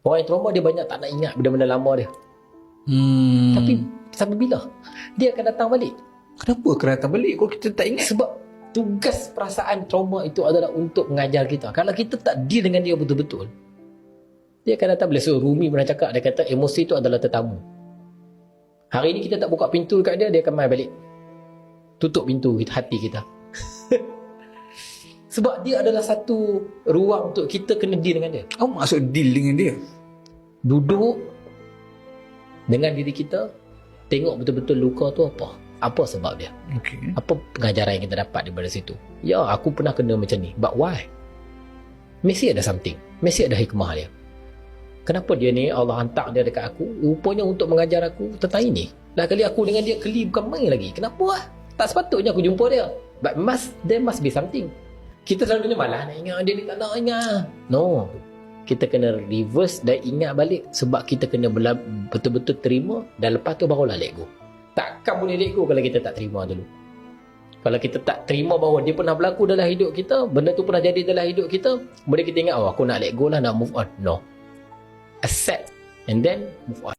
Orang yang trauma dia banyak tak nak ingat benda-benda lama dia. Tapi sampai bila dia akan datang balik? Kenapa akan datang balik kalau kita tak ingat? Sebab tugas perasaan trauma itu adalah untuk mengajar kita. Kalau kita tak deal dengan dia betul-betul, dia akan datang balik. So Rumi pernah cakap, dia kata emosi itu adalah tetamu. Hari ni kita tak buka pintu dekat dia, dia akan main balik, tutup pintu hati kita. Sebab dia adalah satu ruang untuk kita kena deal dengan dia. Apa maksud deal dengan dia? Duduk dengan diri kita, tengok betul-betul luka tu apa sebab dia, apa pengajaran yang kita dapat daripada situ. Ya, aku pernah kena macam ni, but why? Mesti ada something, mesti ada hikmah dia. Kenapa dia ni Allah hantar dia dekat aku, rupanya untuk mengajar aku tentang ini. Dah kali aku dengan dia keli bukan main lagi. Kenapa lah? Tak sepatutnya aku jumpa dia, but there must be something. Kita selalu kena malah nak ingat dia ni, tak nak ingat. No, kita kena reverse dan ingat balik. Sebab kita kena betul-betul terima, dan lepas tu barulah let go. Takkan boleh let go kalau kita tak terima dulu. Kalau kita tak terima bahawa dia pernah berlaku dalam hidup kita, benda tu pernah jadi dalam hidup kita, boleh kita ingat, oh aku nak let go lah, nak move on. No, accept and then move on.